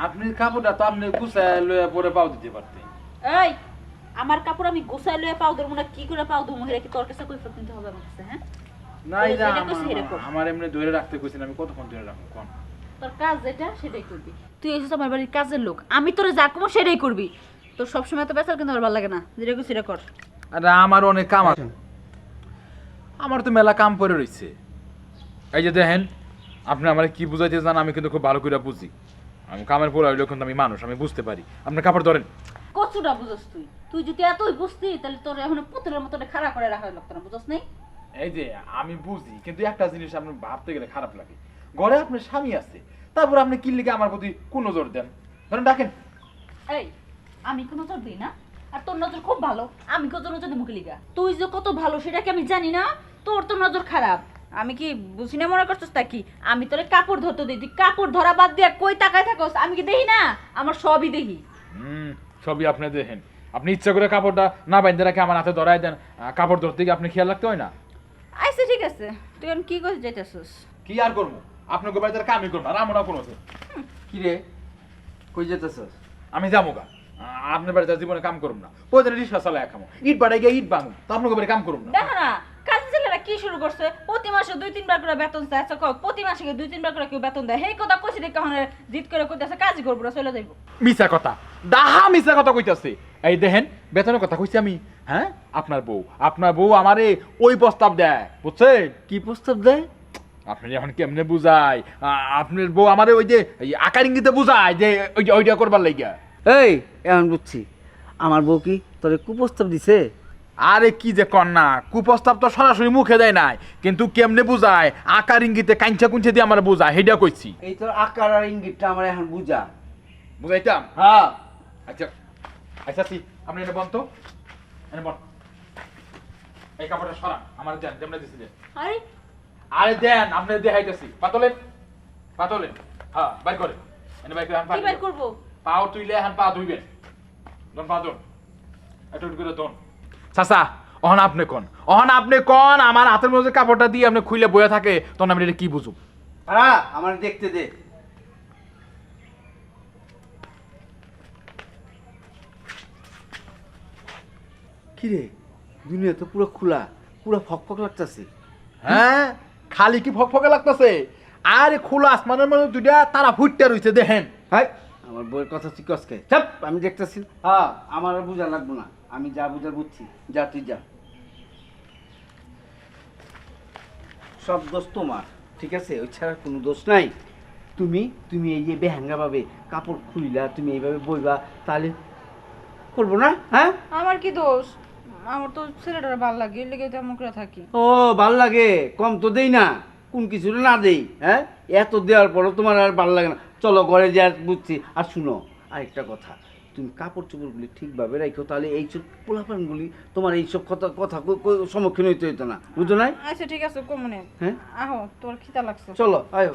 আপনি কাপড়টা তো আপনি গুছায় লয়ে পরে পাও দিতে পারতেন। এই আমার কাপড় আমি গোছায় লয়ে পাও ধরবো না, কি করে পাও ধরবো? কি তোর কাছে কৈফিয়ত দিতে হবে আমার কাছে? হ্যাঁ, নাই তোরে না, যেটা কইছি সেটা কর। আমার এমনি ধরে রাখতে কইছেন, আমি কতক্ষণ ধরে রাখবো কোন? তোর কাজ যেটা সেটাই করবি। তুই এসেছিস আমার বাড়ির কাজের লোক, আমি তোরে যা কমো সেটাই করবি। তোর সবসময় তো বেচাল কিন্তু আমার ভালো লাগে না, যেটা কইছি সেটা কর। আরে আমার অনেক কাম আছে, আমার তো মেলা কাম পড়ে রইছে। এই যে দেখেন, আপনি আমার কি বুঝাইতে চান আমি কিন্তু খুব ভালো করে বুঝি। আমি কামের পর হইলেও কিন্তু আমি মানুষ, আমি বুঝতে পারি। আপনি কাপড় ধরেন। কচুটা বুঝস তুই? তুই যদি এতই বুঝতি তাহলে তোর এখন পুতুলের মতো খাড়া করে রাখা লাগতো না, বুঝস নাই? এই যে আমি বুঝি, কিন্তু একটা জিনিস আপনার ভাবতে গেলে খারাপ লাগে। ঘরে আপনার স্বামী আছে, তারপর আপনি কি লিগে আমার প্রতি কোন নজর দেন? ধরেন ডাকেন। এই আমি কোন নজর দিই না, আর তোর নজর খুব ভালো। আমি কত নজর দেবো লিগা? তুই যে কত ভালো সেটা কি আমি জানি না? তোর তো নজর খারাপ। আমি কি বুঝি না মনে করছিস তা কি? আমি তোরে কাপড় ধরতে দিই, তুই কাপড় ধরা বাদ দিয়া কই তাকায় থাকস? আমি কি দেখি না? আমার সবই দেখি। সবই আপনি দেখেন। আপনি ইচ্ছা করে কাপড়টা না বাইন্ধে রাখে আমার হাতে ধরাই দেন, কাপড় ধরতে গিয়ে আপনি খেয়াল রাখতে হয় না? আচ্ছা ঠিক আছে, তুই এখন কি করতে যাইতেছিস? কি আর করবো, আপনাকে বাড়িতে কামই করবো আর আমরা কোনো কি রে, কই যেতেছস? আমি যাবো গা। আপনার বাড়িতে জীবনে কাম করুম না, প্রয়োজনে রিক্সা চালায় খামো, ইট বাড়াই গিয়ে ইট ভাঙুন, তো আপনাকে বাড়ি কাম করুম না। দেখো না কাজের ছেলেরা কি শুরু করছে, প্রতি মাসে 2-3 বার করে বেতন চায়। আচ্ছা কও, প্রতি মাসে 2-3 বার করে কেউ বেতন দেয়? সেই কথা কইছি দেখে এখন জিদ করে কইতাছে কাজই করবো না, চলে যাইবো। মিছা কথা, ডাহা মিছা কথা কইতাছে। এই দেখেন, বেতনের কথা কইছি আমি। হ্যাঁ, আপনার বউ আমারে ওই প্রস্তাব দেয়, বুঝছেন? কি প্রস্তাব দেয়? আপনি এখন কেমনে বুঝাই? আপনার বউ আমারে ওই যে আকার ইঙ্গিতে বুঝায় যে ওইটা করবার লাগিয়া। এই এখন বুঝছি, আমার বউ কি তোরে কুপ্রস্তাব দিছে? আরে কি যে কন্যা, কুপ্রস্তাব তো সরাসরি মুখে দেয় নাই, কিন্তু কেমনে বুঝায় আকার ইঙ্গিতে কাঞ্চা কুঞ্চে দিয়ে আমার বুঝায়, সেটা কইছি। এই তোর আকার আর ইঙ্গিতটা আমার এখন বুঝা। বুঝাইতাম? হ্যাঁ, আচ্ছা আচ্ছা আপনি এটা বন্ধ, এনে বল। এই কাপড়টা সরা, আমার দেন, যেমন দিছিলেন। আরে আরে দেন, আপনি দেখাইতেছি। পাতলেন হ্যাঁ, বাইর করে এনে বাইর করে হান পা কি বের করবো? পাও তুইলে হান পা ধুইবেন। দন পা দন, একটু করে দন। চাচা, অহন আপনি কোন আমার হাতের মধ্যে কাপড়টা দিয়ে আপনি খুইলে বয়ে থাকে, তখন আমি এটা কি বুঝুম? হ্যাঁ আমার দেখতে দে। কি রে, দুনিয়া তো পুরো খোলা, পুরো ফকফক লাগতাছে। হ্যাঁ, খালি কি ফকফকে লাগতেছে? আরে খোলা আসমানের মধ্যে দুইটা তারা ফুটতে রইছে, দেখেন। হাই, আমার বউয়ের কথা তুই কসকে চাপ, আমি দেখতেছি। হ্যাঁ, আমার আর বুঝা লাগবো না, আমি যা বুঝার বুঝছি। যা তুই যা, সব দোষ তোমার, ঠিক আছে? ওই ছাড়া কোনো দোষ নাই। তুমি এই যে বেহাঙ্গা ভাবে কাপড় খুইলা, তুমি এইভাবে বইবা, তাহলে করবো না? হ্যাঁ, আমার কি দোষ? আমার তো ছেলেটার ভালো লাগে, এর লেগে তেমন করে থাকি। ও ভাল লাগে, কম তো দেই না, কোন কিছু না দেই। হ্যাঁ, এত দেওয়ার পরও তোমার আর ভালো লাগে না। চলো ঘরে যা, বুঝছি। আর শুনো, আরেকটা কথা, তুমি কাপড় চোপড়গুলি ঠিকভাবে রাখো, তাহলে এইসব পোলাপানগুলি তোমার এইসব কথা সম্মুখীন হইতে হইতো না, বুঝো নাই? আচ্ছা ঠিক আছে, কমনে। হ্যাঁ, আহো, তোর খিদা লাগছে। চলো আয়ো।